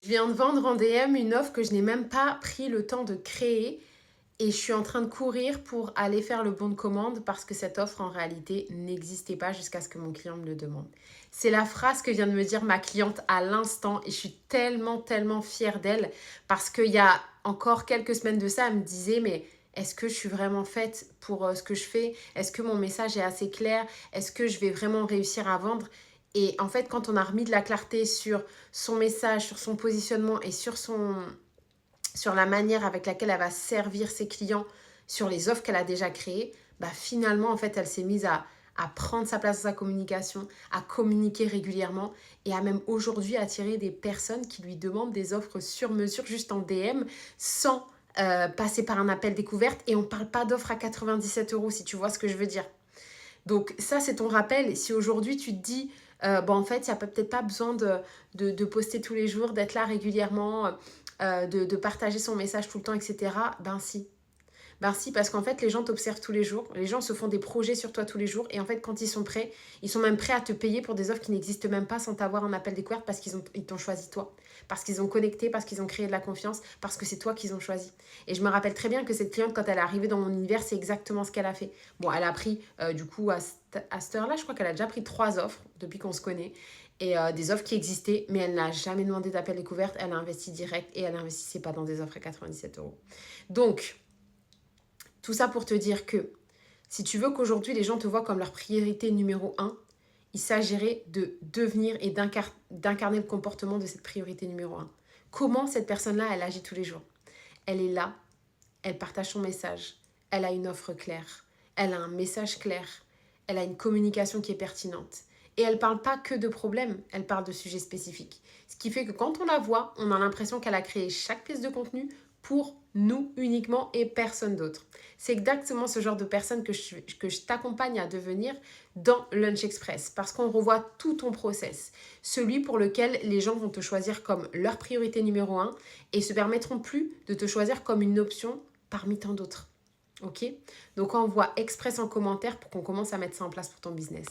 Je viens de vendre en DM une offre que je n'ai même pas pris le temps de créer et je suis en train de courir pour aller faire le bon de commande parce que cette offre en réalité n'existait pas jusqu'à ce que mon client me le demande. C'est la phrase que vient de me dire ma cliente à l'instant et je suis tellement fière d'elle parce qu'il y a encore quelques semaines de ça, elle me disait mais est-ce que je suis vraiment faite pour ce que je fais? Est-ce que mon message est assez clair? Est-ce que je vais vraiment réussir à vendre? Et en fait, quand on a remis de la clarté sur son message, sur son positionnement et sur la manière avec laquelle elle va servir ses clients, sur les offres qu'elle a déjà créées, bah finalement, en fait, elle s'est mise à prendre sa place dans sa communication, à communiquer régulièrement et à même aujourd'hui attirer des personnes qui lui demandent des offres sur mesure juste en DM sans passer par un appel découverte. Et on ne parle pas d'offres à 97 euros si tu vois ce que je veux dire. Donc ça, c'est ton rappel. Si aujourd'hui, tu te dis, bon, en fait, il n'y a peut-être pas besoin de poster tous les jours, d'être là régulièrement, de partager son message tout le temps, etc. Ben si. Ben si, parce qu'en fait, les gens t'observent tous les jours. Les gens se font des projets sur toi tous les jours. Et en fait, quand ils sont prêts, ils sont même prêts à te payer pour des offres qui n'existent même pas sans t'avoir en appel découverte parce ils t'ont choisi toi. Parce qu'ils ont connecté, parce qu'ils ont créé de la confiance, parce que c'est toi qu'ils ont choisi. Et je me rappelle très bien que cette cliente, quand elle est arrivée dans mon univers, c'est exactement ce qu'elle a fait. Bon, elle a pris, du coup, à cette heure-là, je crois qu'elle a déjà pris 3 offres depuis qu'on se connaît. Et des offres qui existaient, mais elle n'a jamais demandé d'appel découverte. Elle a investi direct et elle n'investissait pas dans des offres à 97 euros. Donc, tout ça pour te dire que si tu veux qu'aujourd'hui les gens te voient comme leur priorité numéro un, il s'agirait de devenir et d'incarner le comportement de cette priorité numéro un. Comment cette personne-là, elle agit tous les jours? Elle est là, elle partage son message, elle a une offre claire, elle a un message clair, elle a une communication qui est pertinente. Et elle ne parle pas que de problèmes, elle parle de sujets spécifiques. Ce qui fait que quand on la voit, on a l'impression qu'elle a créé chaque pièce de contenu pour nous uniquement et personne d'autre. C'est exactement ce genre de personne que je t'accompagne à devenir dans Lunch Express parce qu'on revoit tout ton process. Celui pour lequel les gens vont te choisir comme leur priorité numéro un et se permettront plus de te choisir comme une option parmi tant d'autres. Ok? Donc envoie Express en commentaire pour qu'on commence à mettre ça en place pour ton business.